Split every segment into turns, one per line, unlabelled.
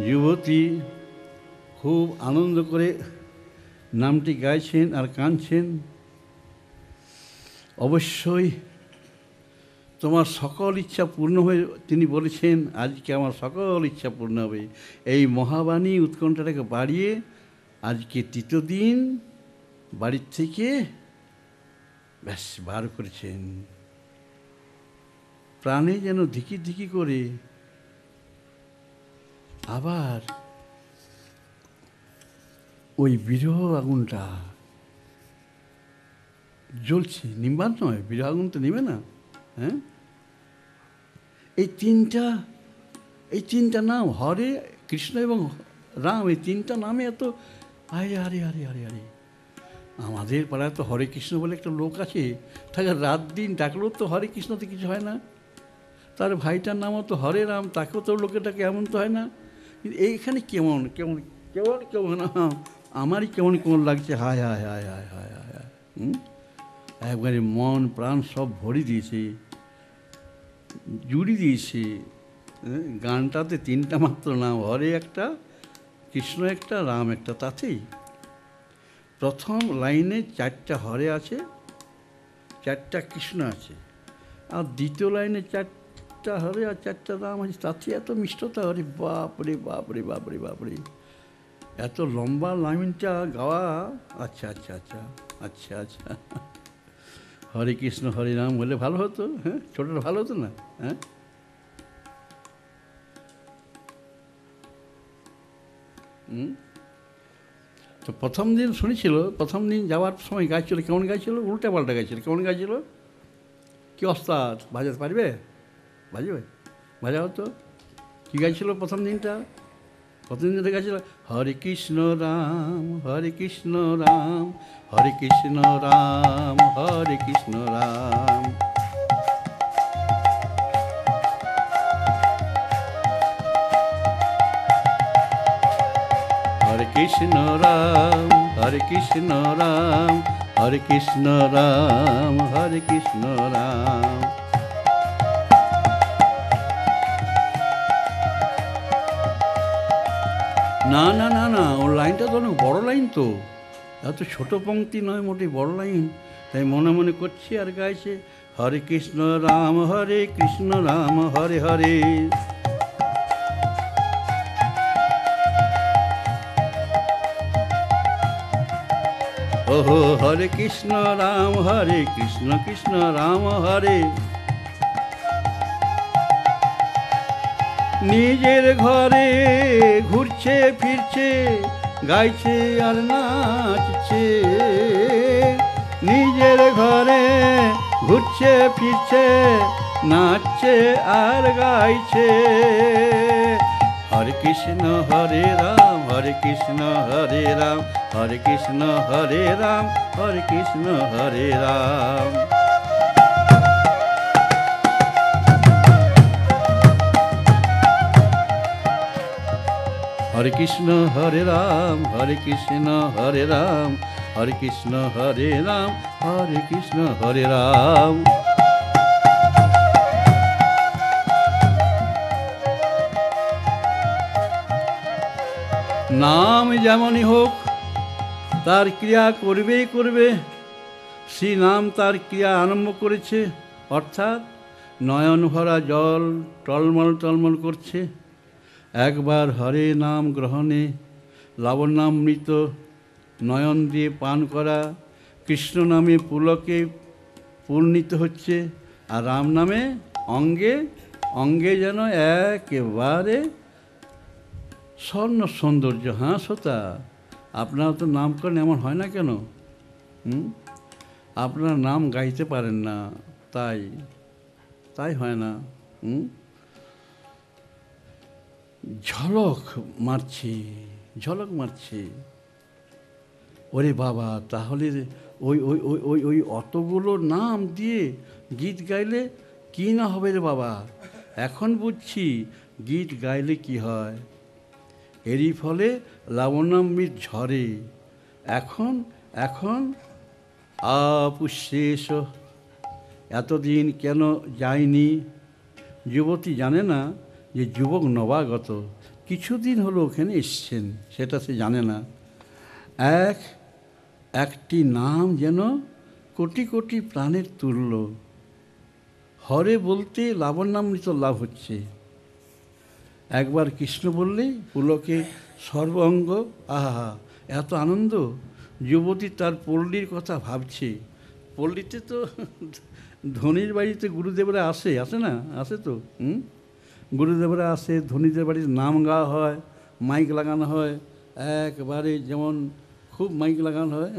যুবতী খুব আনন্দ করে নামটি গাইছেন আর কাঁদছেন। অবশ্যই তোমার সকল ইচ্ছা পূর্ণ হয়ে, তিনি বলেছেন আজকে আমার সকল ইচ্ছা পূর্ণ হবে। এই মহাবাণী উৎকণ্ঠাটাকে বাড়িয়ে আজকে তৃতীয় দিন বাড়ির থেকে ব্যাস বার করেছেন। প্রাণে যেন ধিকি ধিকি করে আবার ওই বিরহ আগুনটা জ্বলছে, নিম্বার নয়, বিরহ আগুন তো নিবে না। হ্যাঁ, এই তিনটা নাম হরে কৃষ্ণ এবং রাম, এই তিনটা নামে এত আরে আরে আরে আরে আরে। আমাদের পাড়ায় তো হরে কৃষ্ণ বলে একটা লোক আছে, তাকে রাত দিন ডাকলেও তো হরে কৃষ্ণতে কিছু হয় না। তার ভাইটার নামও তো হরে রাম, তাকেও তো লোকেটাকে এমন তো হয় না। কিন্তু এইখানে কেমন কেমন কেমন কেমন আমারই কেমন কেমন লাগছে। হায় হায় হায় হায় হায় হায় হায়। একবারে মন প্রাণ সব ভরে দিয়েছে, জুড়ি দিয়েছে। গানটাতে তিনটা মাত্র নাম, হরে একটা, কৃষ্ণ একটা, রাম একটা। তাতেই প্রথম লাইনে 4টা হরে আছে, 4টা কৃষ্ণ আছে, আর দ্বিতীয় লাইনে 4টা হরে আর 4টা রাম আছে। তাতে এত মিষ্টতা, হরে বাপরে বাপরে বাপরে বাপরে, এত লম্বা লাইনটা গাওয়া। আচ্ছা আচ্ছা আচ্ছা আচ্ছা আচ্ছা, হরে কৃষ্ণ হরে রাম হলে ভালো হতো। হ্যাঁ, ছোটটা ভালো হতো না? হ্যাঁ, তো প্রথম দিন শুনেছিল, প্রথম দিন যাওয়ার সময় গাইছিল, কেমন গাইছিল? উল্টা পাল্টা গাইছিল। কেমন গাইছিল? কি ওস্তাদ বাজাতে পারবে? বাজবে? বাজাও তো। কী গাইছিল প্রথম দিনটা? প্রথম দিনটা গাইছিল হরে কৃষ্ণ রাম হরে কৃষ্ণ রাম হরে কৃষ্ণ রাম হরে কৃষ্ণ রাম। হরে কৃষ্ণ রাম হরে কৃষ্ণ রাম হরে কৃষ্ণ রাম হরে কৃষ্ণ রাম। না না না না, ওর লাইনটা তো অনেক বড় লাইন, তো এত ছোট পংক্তি নয়, মোটেই বড় লাইন। তাই মনে মনে করছি আর গাইছে হরে কৃষ্ণ রাম হরে কৃষ্ণ রাম হরে হরে। ওহো হরে কৃষ্ণ রাম হরে কৃষ্ণ কৃষ্ণ রাম হরে। নিজের ঘরে ঘুরছে ফিরছে, গাইছে আর নাচছে। নিজের ঘরে ঘুরছে ফিরছে, নাচছে আর গাইছে। হরে কৃষ্ণ হরে রাম হরে কৃষ্ণ হরে রাম হরে কৃষ্ণ হরে রাম হরে কৃষ্ণ হরে রাম। হরে কৃষ্ণ হরে রাম হরে কৃষ্ণ হরে রাম হরে কৃষ্ণ হরে রাম হরে কৃষ্ণ হরে রাম। নাম যেমনই হোক তার ক্রিয়া করবেই করবে। শ্রী নাম তার ক্রিয়া আরম্ভ করেছে, অর্থাৎ নয়ন ভরা জল টলমল টলমল করছে। একবার হরে নাম গ্রহণে লাবণ্যামৃত নয়ন দিয়ে পান করা, কৃষ্ণ নামে পুলকে পূর্ণিত হচ্ছে, আর রাম নামে অঙ্গে অঙ্গে যেন একেবারে স্বর্ণ সৌন্দর্য। হ্যাঁ শ্রোতা, আপনারা তো নাম করেন, এমন হয় না কেন? আপনারা নাম গাইতে পারেন না, তাই হয় না। ঝলক মারছে। ওরে বাবা, তাহলে ওই ওই ওই ওই ওই অতগুলো নাম দিয়ে গীত গাইলে কি না হবে রে বাবা। এখন বুঝছি গীত গাইলে কি হয়। এরই ফলে লাবণ্যামৃত ঝরে। এখন আপুশেষ এতদিন কেন যায়নি? যুবতী জানে না যে যুবক নবাগত, কিছুদিন হলো ওখানে এসছেন, সেটা সে জানে না। একটি নাম যেন কোটি কোটি প্রাণের তুল্য, হরে বলতে লাবণ্যামৃত লাভ হচ্ছে। একবার কৃষ্ণ বললেই পুলকে সর্বাঙ্গ আহা, এত আনন্দ। যুবতী তার পল্লীর কথা ভাবছে। পল্লীতে তো ধনীর বাড়িতে গুরুদেবরা আসে না, আসে তো। গুরুদেবরা আসে, ধনীদের বাড়ির নাম গাওয়া হয়, মাইক লাগানো হয়, একবারে যেমন খুব মাইক লাগানো হয়।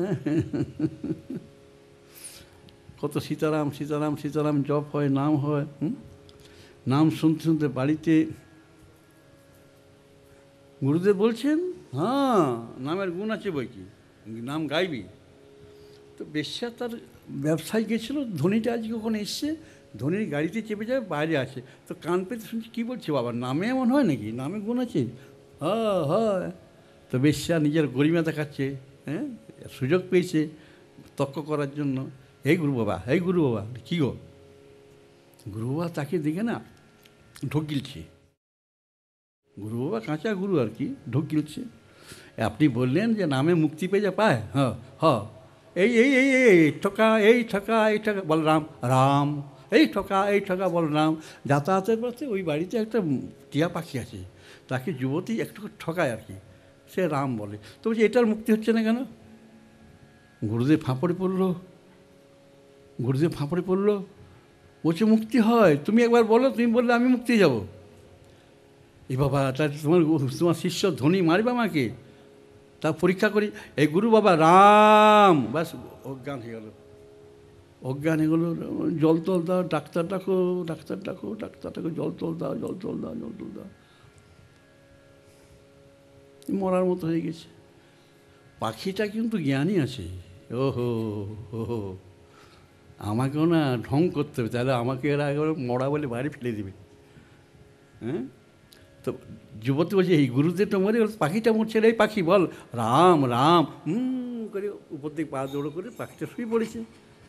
কত সীতারাম সীতারাম সীতারাম জপ হয়, নাম হয়। নাম শুনতে শুনতে বাড়িতে গুরুদেব বলছেন, হ্যাঁ নামের গুণ আছে বই কি, নাম গাইবি। তো বেশ্যা তার ব্যবসায় গেছিলো, ধনীটা আজকে ওখানে এসছে, ধনীর গাড়িতে চেপে যাবে, বাইরে আছে। তো কান পেতে শুনছি, কী বলছে বাবা, নামে এমন হয় নাকি, নামে গুণ আছে? হয়। তো বেশ্যা নিজের গরিমা দেখাচ্ছে, হ্যাঁ, সুযোগ পেয়েছে তর্ক করার জন্য। এই গুরু বাবা, এই গুরু বাবা, কী গো? গুরু বাবা তাকে দেখে না ঢোক গিলছে। গুরু বাবা কাঁচা গুরু আর কি, ঢোক গিলছে। আপনি বললেন যে নামে মুক্তি পেয়ে যা পায়, এই এই এই এই ঠকা, এই ঠকা, এই ঠকা বল রাম রাম, এই ঠকা বল রাম। যাতায়াতের পথে ওই বাড়িতে একটা টিয়া পাখি আছে, তাকে যুবতী একটু ঠকায় আর কি, সে রাম বলে। তো বলছি এটার মুক্তি হচ্ছে না কেন? গুরুদেব ফাঁপড়ে পড়ল। বলছে মুক্তি হয়, তুমি একবার বলো, তুমি বললে আমি মুক্তি যাব। এই বাবা, তার তোমার শিষ্য ধনী মারবে আমাকে, তা পরীক্ষা করি। এই গুরু বাবা রাম, ব্যাস অজ্ঞান হয়ে গেল। জল টল দাও, ডাক্তার ডাকো, জল টল দাও। মরার মতো হয়ে গেছে। পাখিটা কিন্তু জ্ঞানী আছে। ওহো, আমাকেও না ঢং করতে হবে, তাহলে আমাকে এরা একবার মরা বলে বাইরে ফেলে দেবে। হ্যাঁ, তো যুবতী বলছে এই গুরুদেবটা মরে গেল, পাখিটা মরছে, এই পাখি বল রাম রাম করে উপর দিকে পা দৌড়ো করে পাখিটা শুয়ে পড়েছে।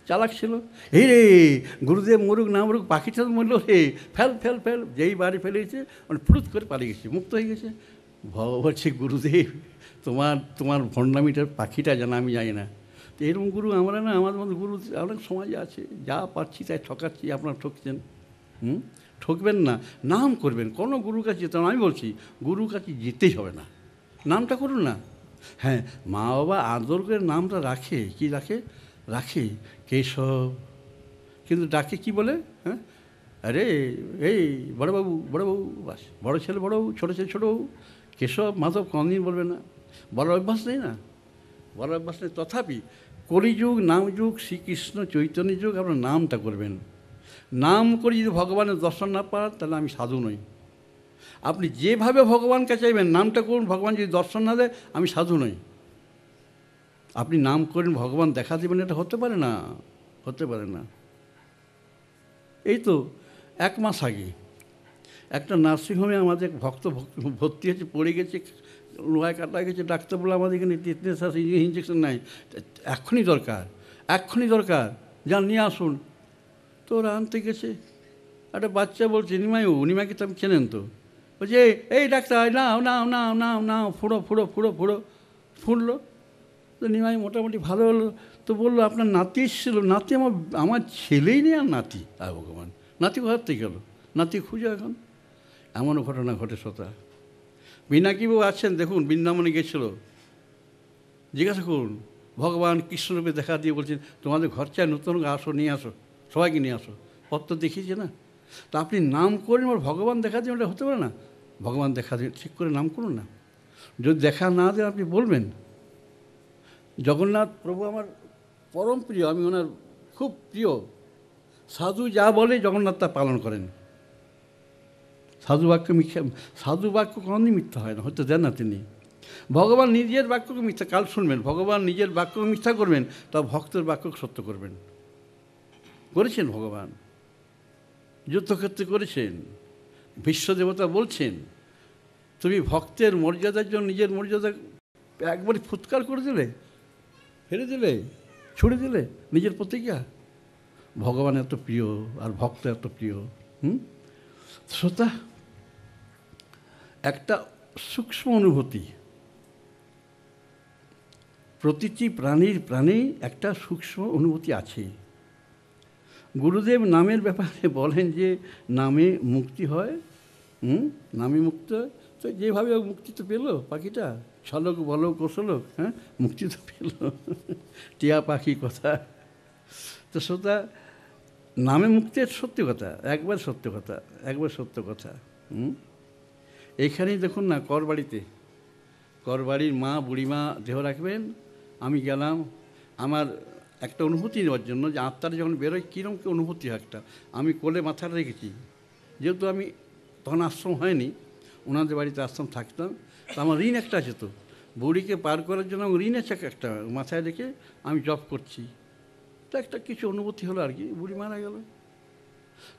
চালাক ছিল। এই রে গুরুদেব মরুক না মরুক, পাখিটা মরল রে, ফেল। যেই বাড়ি ফেলেছে মানে ফুরুত করে পালিয়ে গেছে, মুক্ত হয়ে গেছে। বলছে গুরুদেব তোমার ভণ্ডামিটার পাখিটা যেন আমি জানি না। তো এরকম গুরু আমরা না, আমাদের মধ্যে গুরু অনেক সমাজে আছে, যা পাচ্ছি তাই ঠকাচ্ছি। আপনারা ঠকছেন, ঠকবেন না, নাম করবেন। কোনো গুরুর কাছে যেতে আমি বলছি, গুরুর কাছে যেতেই হবে না, নামটা করুন না। হ্যাঁ, মা বাবা আদর করে নামটা রাখে, কি রাখে কেশব, কিন্তু ডাকে কি বলে? হ্যাঁ, আরে এই বড়বাবু বাস, বড় ছেলে বড়বাবু, ছোটো ছেলে ছোটোবাবু। কেশব মাধব কোনদিন বলবে না, বলার অভ্যাস নেই না, বলার অভ্যাস নেই। তথাপি কলিযুগ, নামযুগ, শ্রীকৃষ্ণ চৈতন্য যুগ, আপনার নামটা করবেন। নাম করে যদি ভগবানের দর্শন না পান, তাহলে আমি সাধু নই। আপনি যেভাবে ভগবানকে চাইবেন নামটা করুন, ভগবান যদি দর্শন না দেয়, আমি সাধু নই। আপনি নাম করেন ভগবান দেখা দেবেন, এটা হতে পারে না। এই তো 1 মাস আগে একটা নার্সিংহোমে আমাদের ভক্ত ভর্তি হয়েছে, পড়ে গেছে, লোহায় কাটা গেছে। ডাক্তার বলে আমাদের এখানে টিটনেস আছে, ইঞ্জেকশন নাই, এক্ষুনি দরকার, যান নিয়ে আসুন। তো ওরা আনতে গেছে, একটা বাচ্চা বলছে নিমাইকে তো আপনি চেনেন তো? বলছে এই ডাক্তার নাও ফুঁড়লো। তো নিমাই মোটামুটি ভালো হলো। তো বললো আপনার নাতি এসেছিলো। নাতি আমার ছেলেই নেই, আর নাতি, আর ভগবান, নাতি কোথার থেকে গেলো? নাতি খুঁজো এখন। এমনও ঘটনা ঘটে শ্রোতা। বিনাকিবাবু আছেন, দেখুন, বৃন্দাবনে গেছিল, জিজ্ঞাসা করুন। ভগবান কৃষ্ণরূপে দেখা দিয়ে বলছেন তোমাদের ঘর চাই, নতুন আসো, নিয়ে আসো, সবাইকে নিয়ে আসো। পত্র দেখিয়েছে না? তো আপনি নাম করেন আর ভগবান দেখা দেবেন, এটা হতে পারে না। ভগবান দেখা দেবেন, ঠিক করে নাম করুন না। যদি দেখা না দেন আপনি বলবেন। জগন্নাথ প্রভু আমার পরম প্রিয়, আমি ওনার খুব প্রিয়। সাধু যা বলে জগন্নাথ তা পালন করেন। সাধু বাক্য কোনোদিন মিথ্যা হয় না, হতে দেন না তিনি। ভগবান নিজের বাক্যকে মিথ্যা, কাল শুনবেন, ভগবান নিজের বাক্যকে মিথ্যা করবেন, তা ভক্তের বাক্যকে সত্য করবেন। করেছেন ভগবান, যুদ্ধক্ষেত্রে করেছেন। বিশ্বদেবতা বলছেন তুমি ভক্তের মর্যাদার জন্য নিজের মর্যাদা একবারে ফুৎকার করে দিলে, ফেলে দিলে, ছুড়ে দিলে নিজের প্রতিজ্ঞা। ভগবান এত প্রিয় আর ভক্ত এত প্রিয়। শ্রোতা, একটা সূক্ষ্ম অনুভূতি। প্রতিটি প্রাণীর প্রাণেই একটা সূক্ষ্ম অনুভূতি আছে। গুরুদেব নামের ব্যাপারে বলেন যে নামে মুক্তি হয়। নামে মুক্ত হয়। তো যেভাবে মুক্তি তো পেল পাখিটা, ছলক বলক কৌশলক, হ্যাঁ, মুক্তি তো পেল টিয়া পাখি কথা। তো শ্রোতা, নামে মুক্তির সত্যি কথা, একবার সত্য কথা, একবার সত্য কথা। এইখানেই দেখুন না, করবাড়ির মা বুড়িমা দেহ রাখবেন, আমি গেলাম আমার একটা অনুভূতি নেওয়ার জন্য, যে আত্মাটা যখন বেরোয় কীরকম কি অনুভূতি হয় একটা। আমি কোলে মাথাটা রেখেছি, যেহেতু আমি তখন আশ্রম হয়নি, ওনাদের বাড়িতে আশ্রম থাকতাম, তো আমার ঋণ একটা আছে, তো বুড়িকে পার করার জন্য আমার ঋণ আছে একটা, মাথায় রেখে আমি জব করছি। তো একটা কিছু অনুভূতি হলো আর কি। বুড়ি মারা গেল,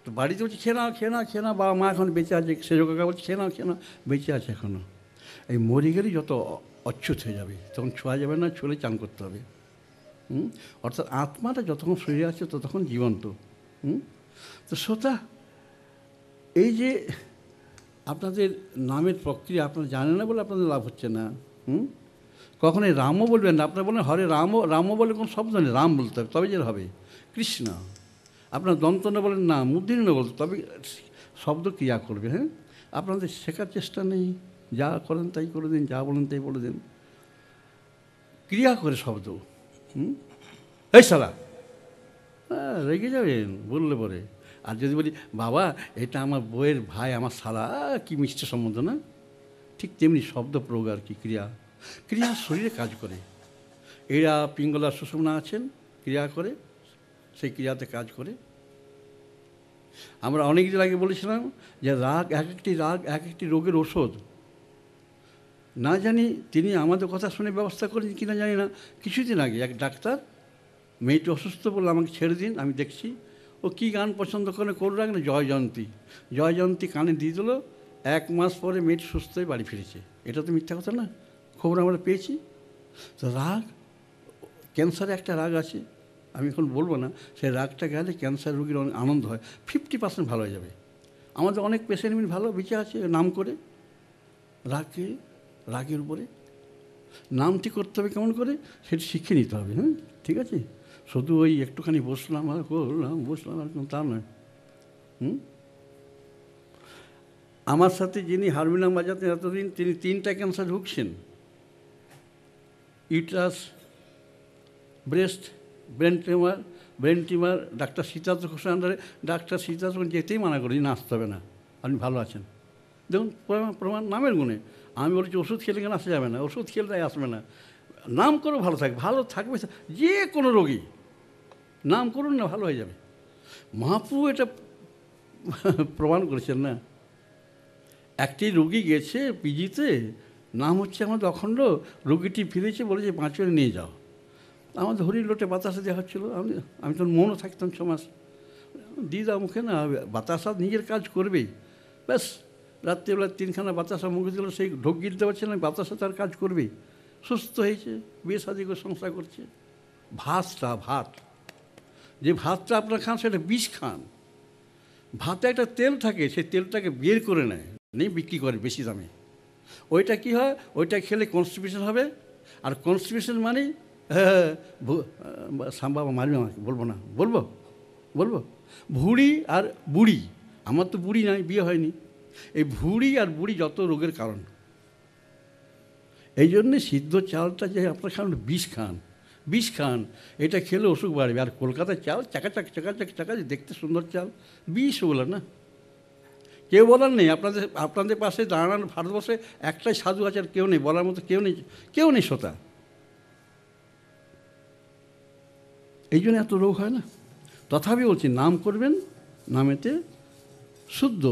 তো বাড়িতে বলছি খেয়ে না, বাবা মা এখন বেঁচে আছে, সেজ কাকা বলছে খেয়ে না, বেঁচে আছে এখনও। এই মরে গেলেই যত অচ্যুত হয়ে যাবে, তখন ছোঁয়া যাবে না, ছুঁলে চান করতে হবে। অর্থাৎ আত্মাটা যতক্ষণ শরীরে আছে ততক্ষণ জীবন্ত। তো শ্রোতা, এই যে আপনাদের নামের প্রক্রিয়া আপনারা জানেন না বলে আপনাদের লাভ হচ্ছে না। কখনোই রামও বলবেন না, আপনারা বলেন হরে রামও বলে কোনো শব্দ নেই, রাম বলতে হবে তবে যে হবে। কৃষ্ণ আপনার দন্ত না বলেন না, মূর্ধন্য না বলতে, তবে শব্দ ক্রিয়া করবে। হ্যাঁ, আপনাদের শেখার চেষ্টা নেই, যা করেন তাই করে দিন, যা বলেন তাই বলে দিন, ক্রিয়া করে শব্দ। এই সালা, হ্যাঁ, রেগে যাবেন বললে পরে। আর যদি বলি বাবা এটা আমার বইয়ের ভাই, আমার শালা, কি মিষ্টি সম্বন্ধ না, ঠিক তেমনি শব্দ প্রয়োগ আর কি, ক্রিয়া শরীরে কাজ করে। এরা পিঙ্গলা সুষুম্না আছেন, ক্রিয়া করে, সেই ক্রিয়াতে কাজ করে। আমরা অনেক দিন আগে বলেছিলাম যে এক একটি রোগের ওষুধ। না জানি তিনি আমাদের কথা শুনে ব্যবস্থা করেন কিনা জানি না। কিছুদিন আগে এক ডাক্তার, মেয়েটি অসুস্থ বললো আমাকে ছেড়ে দিন, আমি দেখছি। ও কী গান পছন্দ করে রাখ না, জয়জয়ন্তী কানে দিয়ে দিল। 1 মাস পরে মেয়েটি সুস্থ হয়ে বাড়ি ফিরেছে। এটা তো মিথ্যা কথা না, খবর আমরা পেয়েছি। তো ক্যান্সারে একটা রাগ আছে, আমি এখন বলবো না, সেই রাগটা গেলে ক্যান্সার রোগীর অনেক আনন্দ হয়, 50% ভালো হয়ে যাবে। আমাদের অনেক পেশেন্ট ভালো বেঁচে আছে নাম করে। রাগের উপরে নামটি করতে হবে কেমন করে, সেটি শিখে নিতে হবে। হ্যাঁ, ঠিক আছে, শুধু ওই একটুখানি বসলাম আর তা নয়। আমার সাথে যিনি হারমোনিয়াম বাজাতেন এতদিন, তিনি 3টা ক্যান্সার ঢুকছেন, uterus, breast, brain tumour. Doctor Sitarth ঘোষের আন্ডারে, ডাক্তার সীতার্থ যেতেই মানা করি না, আসতে হবে না, আপনি ভালো আছেন। দেখুন প্রমাণ নামের গুণে। আমি বলছি ওষুধ খেলে কেন আসা যাবে না, ওষুধ খেলে তাই আসবে না, নাম করে ভালো থাকবে যে কোনো রোগী, নাম করুন না, ভালো হয়ে যাবে। মহাপ্রভু এটা প্রমাণ করেছেন না। একটি রোগী গেছে পিজিতে, নাম হচ্ছে আমাদের অখণ্ড, রোগীটি ফিরেছে, বলেছে 5 করে নিয়ে যাও। আমাদের হরির লোটে বাতাসা দেওয়া হচ্ছিলো, আমি তখন মনও থাকতাম 6 মাস। দিয়ে দাও মুখে না, বাতাসা নিজের কাজ করবেই, ব্যাস। রাত্রিবেলা 3খানা বাতাসা মুখে দিল, সেই ঢোক গিলতে পারছে না, বাতাসা তার কাজ করবেই। সুস্থ হয়েছে, বিয়ে শাদী করে সংসার করছে। ভাত যে ভাতটা আপনার খান, সেটা বিষ খান। ভাতে একটা তেল থাকে, সেই তেলটাকে বের করে নেয় বিক্রি করে বেশি দামে। ওইটা কি হয়, ওইটা খেলে কনস্টিপেশন হবে। আর কনস্টিপেশন মানে বাবা মারবে আমাকে, বলবো ভুঁড়ি আর বুড়ি। আমার তো বুড়ি নাই, বিয়ে হয়নি। এই ভুঁড়ি আর বুড়ি যত রোগের কারণ। এই জন্যে সিদ্ধ চালটা যে আপনার খান, বিষ খান, এটা খেলে অসুখ বাড়বে। আর কলকাতার চাল চাকা দেখতে সুন্দর চাল, বিষ ওগুলো না। কেউ বলার নেই, আপনাদের পাশে দাঁড়ানো ভারতবর্ষে একটাই সাধু আছে, আর কেউ নেই বলার মতো, কেউ নেই শ্রোতা। এই জন্য এত রোগ হয় না। তথাপি বলছি, নাম করবেন, নামেতে শুদ্ধ,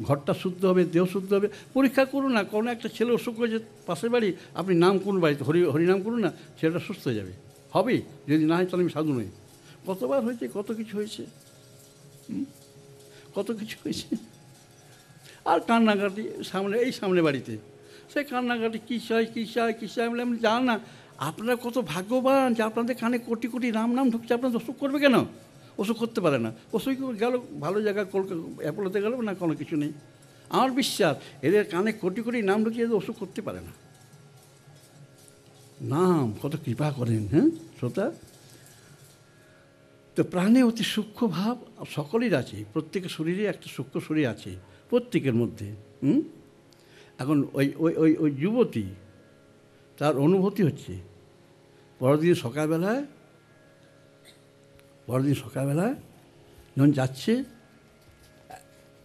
ঘরটা শুদ্ধ হবে, দেহ শুদ্ধ হবে। পরীক্ষা করুন না, কোনো একটা ছেলে অসুখ হয়েছে পাশের বাড়ি, আপনি নাম করুন বাড়িতে, হরিনাম করুন না, ছেলেটা সুস্থ হয়ে যাবে। হবে, যদি না হয় তাহলে আমি সাধু নই। কতবার হয়েছে, কত কিছু হয়েছে। আর কান্নাকাটি সামনে বাড়িতে, সে কান্নাকাটি কী চাই বলে আপনি জান না। আপনারা কত ভাগ্যবান যে আপনাদের কানে কোটি কোটি নাম ঢুকছে। আপনাদের অসুখ করবে কেন? অসুখ করতে পারে না। অসুখ গেল ভালো জায়গা, কলকাতা অ্যাপোলোতে গেল না, কোনো কিছু নেই। আমার বিশ্বাস এদের কানে কোটি কোটি নাম ঢুকিয়ে এদের ওষুধ করতে পারে না। নাম কত কৃপা করেন, হ্যাঁ শ্রোতা। তো প্রাণে অতি সূক্ষ্ম ভাব সকলের আছে, প্রত্যেকের শরীরে একটা সূক্ষ্ম শরীর আছে প্রত্যেকের মধ্যে। এখন ওই ওই ওই ওই যুবতী তার অনুভূতি হচ্ছে পরদিন সকালবেলায় যখন যাচ্ছে,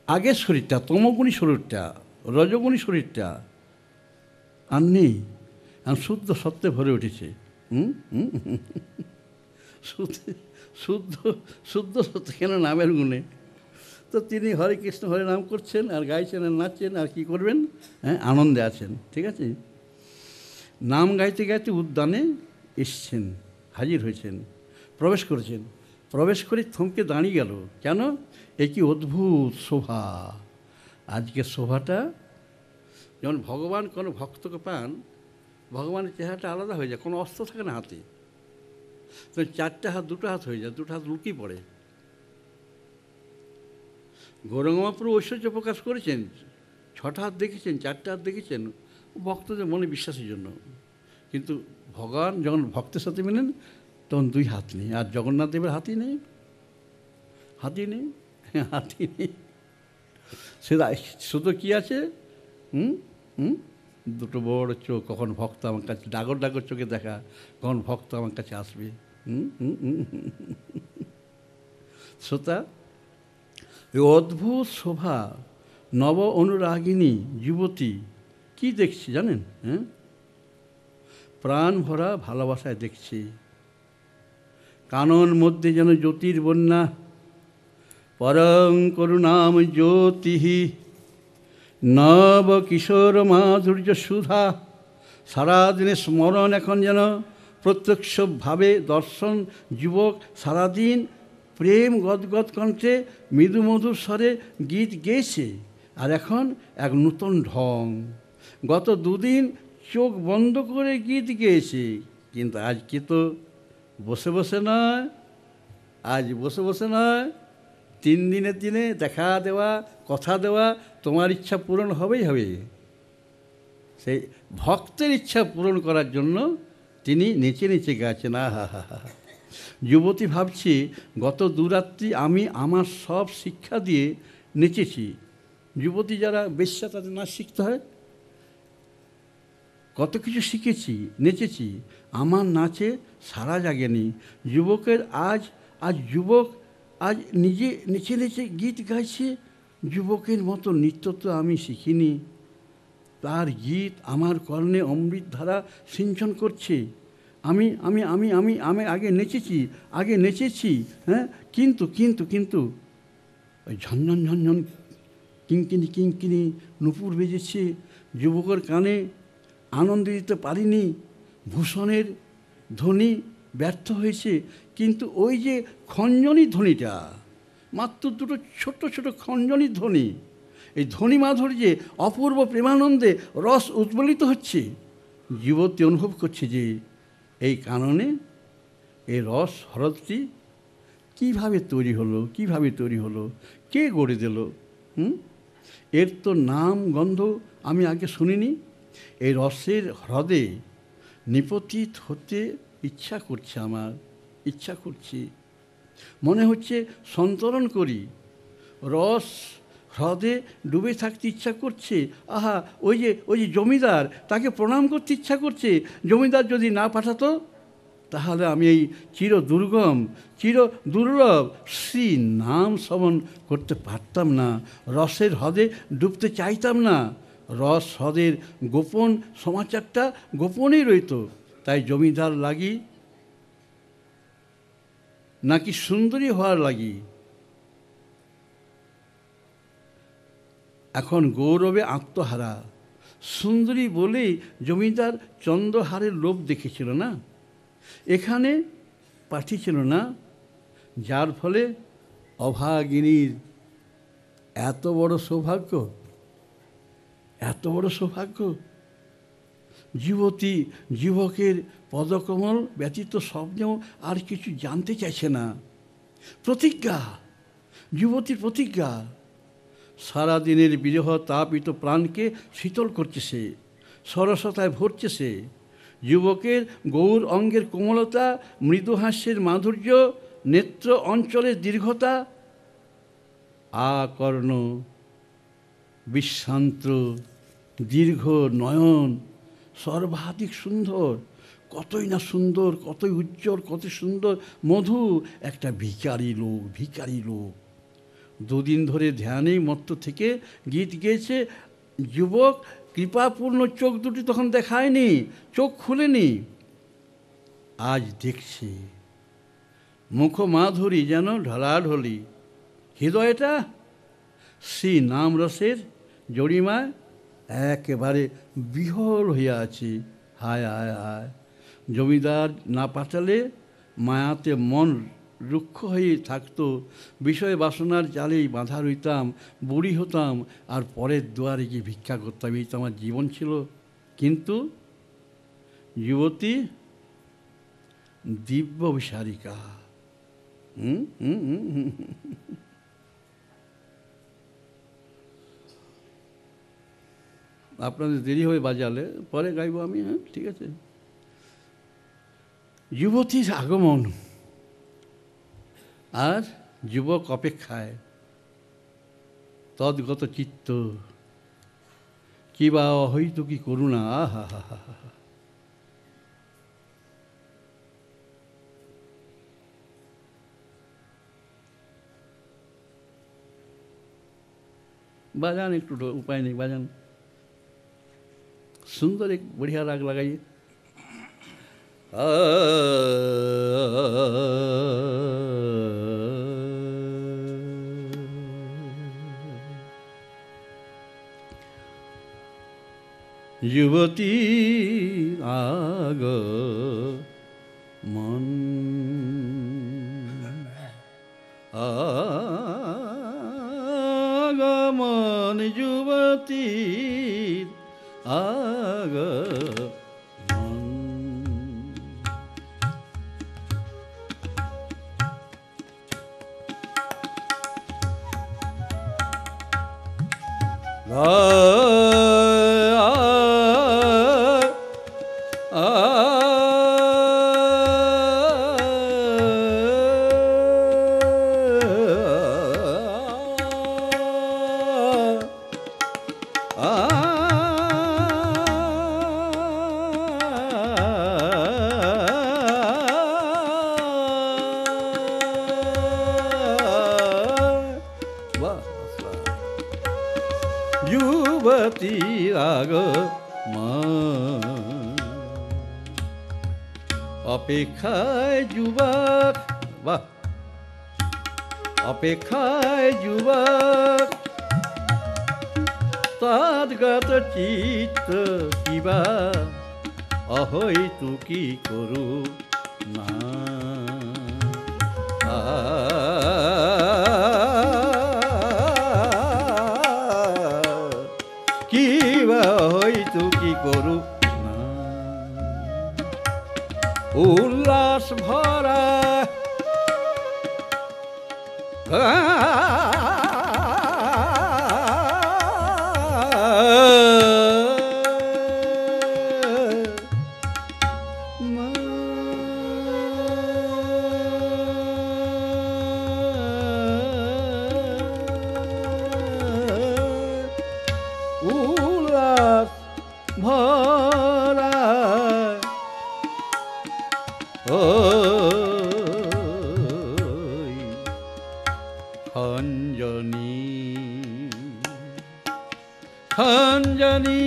আগের শরীরটা তমগুণী শরীরটা রজগুণী শরীরটা আর নেই, শুদ্ধ সত্যে ভরে উঠেছে। শুদ্ধ শুদ্ধ সত্য কেন নামের গুণে। তো তিনি হরে কৃষ্ণ হরে নাম করছেন আর গাইছেন আর নাচছেন আর কী করবেন, হ্যাঁ আনন্দে আছেন। ঠিক আছে, নাম গাইতে গাইতে উদ্যানে এসছেন, হাজির হয়েছেন, প্রবেশ করেছেন। প্রবেশ করে থমকে দাঁড়িয়ে গেল, কেন? এ কি অদ্ভুত শোভা! আজকের শোভাটা, যেমন ভগবান কোনো ভক্তকে পান, ভগবানের চেহারাটা আলাদা হয়ে যায়, কোনো অস্ত্র থাকে না হাতে, তো চারটে হাত দুটো হাত হয়ে যায়, দুটো হাত লুকিয়ে পড়ে। গৌরাঙ্গ মহাপ্রভু ঐশ্বর্য প্রকাশ করেছেন, 6টা হাত দেখেছেন, 4টে হাত দেখেছেন ভক্তদের মনে বিশ্বাসের জন্য। কিন্তু ভগবান যখন ভক্তের সাথে মিলেন তখন 2 হাত নেই। আর জগন্নাথ দেবের হাতই নেই, হাতই নেই। সেটা শুধু কী আছে, দুটো বড় চোখ, কখন ভক্ত আমার কাছে ডাগর ডাগর চোখে দেখা, কখন ভক্ত আমার কাছে আসবে। শ্রোতা, এই অদ্ভুত শোভা নব অনুরাগিনী যুবতী কি দেখছি জানেন? হ্যাঁ, প্রাণ ভরা ভালোবাসায় দেখছি। কানন মধ্যে যেন জ্যোতির বন্যা, পরং করুণাম জ্যোতিহি, নব কিশোর মাধুর্য সুধা। সারাদিনে স্মরণ এখন যেন প্রত্যক্ষভাবে দর্শন। যুবক সারাদিন প্রেম গদগদ কণ্ঠে মৃদু মধুর স্বরে গীত গেয়েছে, আর এখন এক নূতন ঢং। গত 2 দিন চোখ বন্ধ করে গীত গেয়েছে, কিন্তু আজকে তো বসে বসে নয়, আজ বসে বসে নয়, 3 দিনে 3 দেখা দেওয়া, কথা দেওয়া, তোমার ইচ্ছা পূরণ হবেই হবে। সেই ভক্তের ইচ্ছা পূরণ করার জন্য তিনি নেচে নেচে গেছেন। হা হা হা। যুবতী ভাবছি, গত 2 রাত্রি আমি আমার সব শিক্ষা দিয়ে নেচেছি। যুবতী যারা বেশ্যা তাদের নাচ শিখতে হয়, কত কিছু শিখেছি, নেচেছি, আমার নাচে সারা জাগেনি। যুবকের আজ যুবক আজ নিজে নেচে নেচে গীত গাইছে। যুবকের মতো নৃত্য তো আমি শিখিনি, তার গীত আমার কর্ণে অমৃত ধারা সিঞ্চন করছে। আমি আমি আমি আমি আমি আগে নেচেছি, হ্যাঁ, কিন্তু কিন্তু কিন্তু ওই ঝনঝন ঝনঝন কিঙ্কিনি কিঙ্কিনি নুপুর বেজেছে, যুবকের কানে আনন্দ দিতে পারিনি। ভূষণের ধ্বনি ব্যর্থ হয়েছে, কিন্তু ওই যে খঞ্জনি ধ্বনিটা, মাত্র 2টো ছোট ছোট খঞ্জনি ধ্বনি, এই ধ্বনি মাধুর্যে অপূর্ব প্রেমানন্দে রস উদ্বেলিত হচ্ছে। যুবতী অনুভব করছে যে এই কাননে এই রস হ্রদটি কীভাবে তৈরি হলো, কে গড়ে দিল? এর তো নাম গন্ধ আমি আগে শুনিনি। এই রসের হ্রদে নিপতিত হতে ইচ্ছা করছে, আমার ইচ্ছা করছে, মনে হচ্ছে সন্তরণ করি, রস হ্রদে ডুবে থাকতে ইচ্ছা করছে। আহা, ওই যে জমিদার, তাকে প্রণাম করতে ইচ্ছা করছে। জমিদার যদি না পাঠাতো তাহলে আমি এই চির দুর্লভ শ্রী নাম শ্রবণ করতে পারতাম না, রসের হ্রদে ডুবতে চাইতাম না। রস হ্রদের গোপন সমাচারটা গোপনেই রইত। তাই জমিদার লাগি নাকি সুন্দরী হওয়ার লাগি, এখন গৌরবে আত্মহারা। সুন্দরী বলেই জমিদার চন্দ্রহারের লোভ দেখেছিল না, এখানে পাঠিয়েছিল না, যার ফলে অভাগিনীর এত বড় সৌভাগ্য। যুবকের পদকমল ব্যতীত স্বপ্নেও আর কিছু জানতে চাইছে না। প্রতিজ্ঞা, যুবতীর প্রতিজ্ঞা, সারাদিনের বিরহ তাপিত প্রাণকে শীতল করছে সে, সরসতায় ভরছে সে। যুবকের গৌর অঙ্গের কোমলতা, মৃদু হাস্যের মাধুর্য, নেত্র অঞ্চলের দীর্ঘতা, আকর্ণ বিশ্রান্ত দীর্ঘ নয়ন, সর্বাধিক সুন্দর। কতই না সুন্দর, কতই উজ্জ্বল, কত সুন্দর মধু। একটা ভিখারি লোক, ভিখারি লোক। দুদিন ধরে ধ্যানেই মত্ত থেকে গীত গেয়েছে। যুবক কৃপাপূর্ণ চোখ দুটি তখন দেখায়নি, চোখ খুলেনি। আজ দেখছে মুখ মাধুরী যেন ঢলাঢলি, হৃদয়টা শ্রী নাম রসের জড়িমায় একেবারে বিহল হইয়া আছে। হায় হায় হায়, জমিদার না পাঠালে মায়াতে মন রুক্ষ হয়ে থাকতো, বিষয় বাসনার জালেই বাঁধা রইতাম, বুড়ি হতাম, আর পরের দুয়ারে গিয়ে ভিক্ষা করতাম। এই তো আমার জীবন ছিল। কিন্তু যুবতী দিব্য বিসারিকা। আপনাদের দেরি হয়ে বাজালে পরে গাইব আমি, হ্যাঁ ঠিক আছে। যুবতীর আগমন আর যুবক অপেক্ষায় তদ্গত চিত্ত, কি বা হইতো কি করুণা। আহা হা হা হা। बाजान एक उपाय नहीं, बाजान सुंदर एक बढ़िया राग लगाइए। युवती आग मन आगमन, युवती आगमन। युवती আগমন, অপেক্ষায় যুবক, বাহ, অপেক্ষায় যুবক, তদ্গত চিত্ত কিবা অহৈতু কি করু না। কিবা হইতু কি করু না। উল্লাস ভরা উল্লাস ভরা খঞ্জনী খঞ্জনী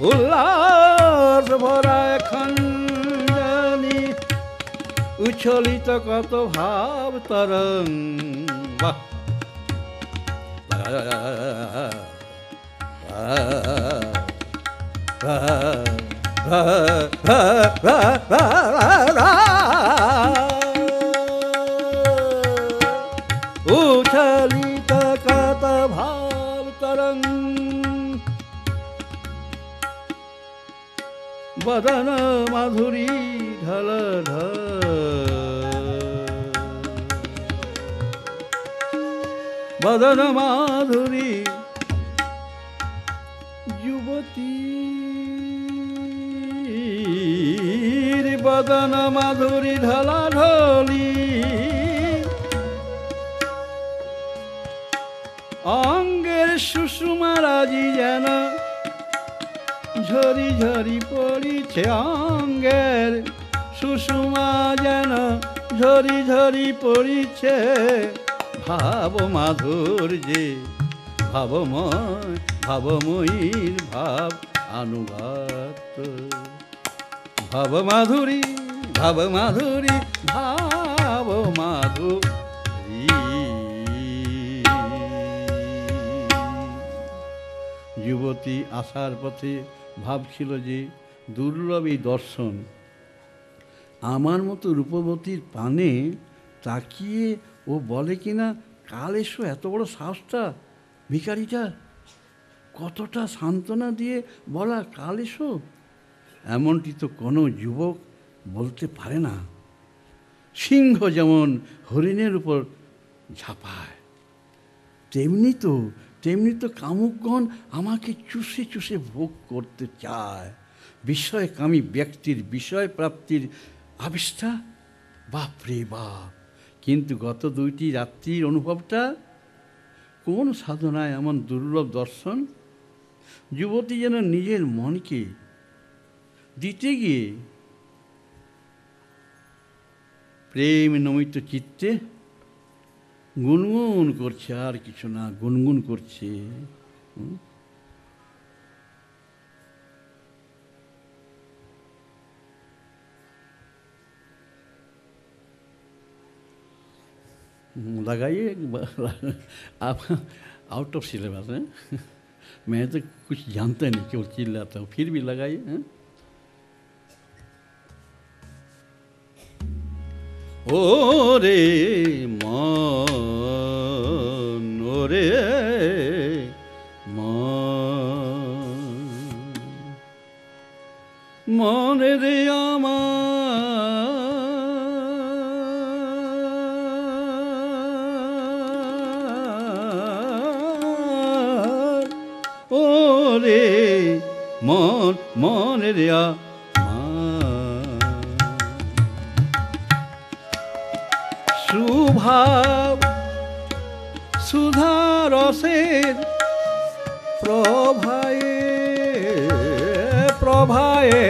উল্লাস ভরা খঞ্জনী, উচ্ছলিত কত ভাব তরঙ্গ। বাহ, উচ্ছলিত কত ভাব তরঙ্গ। বদন মাধুরী ঢল ঢল বদন মাধুরী যুবতীর বদন মাধুরী ঢলা ঢলি অঙ্গের সুষুমারাজি যেন ঝরি ঝরি পড়িছে অঙ্গের সুষুমা যেন ঝরি ঝরি পড়িছে ভাব মাধুর্যে ভাবময় ভাবময়ীর ভাব আনুগত ভাব মাধুরী ভাব মাধুরী ভাব মাধুরী যুবতী আসার পথে ভাবছিল যে দুর্লভ এই দর্শন আমার মতো রূপবতীর পানে তাকিয়ে ও বলে কিনা কাল এসো, এত বড় সাহসটা ভিখারিটা, কতটা সান্ত্বনা দিয়ে বলা কাল এসো, এমনটি তো কোনো যুবক বলতে পারে না। সিংহ যেমন হরিণের উপর ঝাঁপায় তেমনি তো কামুকগণ আমাকে চুষে চুষে ভোগ করতে চায়। বিষয়কামী ব্যক্তির বিষয় প্রাপ্তির আবিষ্টা বাপরে বাপ। কিন্তু গত 2টি রাত্রির অনুভবটা কোন সাধনায় এমন দুর্লভ দর্শন? যুবতী যেন নিজের মনকে দিতে গিয়ে প্রেম নমিত চিত্তে গুনগুন করছে, আর কিছু না, গুনগুন করছে। लगाइए आप आउट ऑफ सिलेबस है। मैं तो कुछ जानता नहीं, केवल चिल्लाता हूँ, फिर भी लगाइए। ओ रे मान, ओ रे मान रे মন মন রে সুভাব সুধা রসের প্রভায়ে প্রভায়ে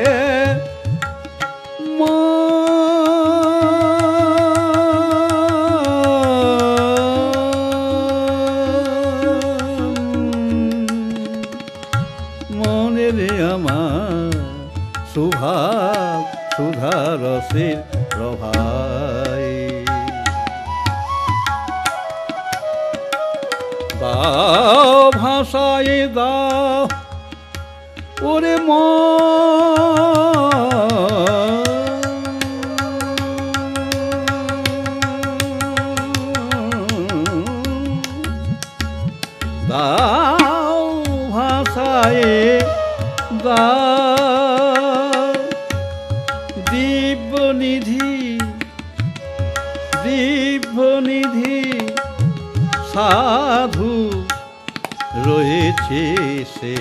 সুভাব সুধা রসের প্রভায় দাও ভাষায় দাও ওরে দাও ভাষায় দাও দিব্যনিধি দিব্যনিধি সাধু রয়েছে সে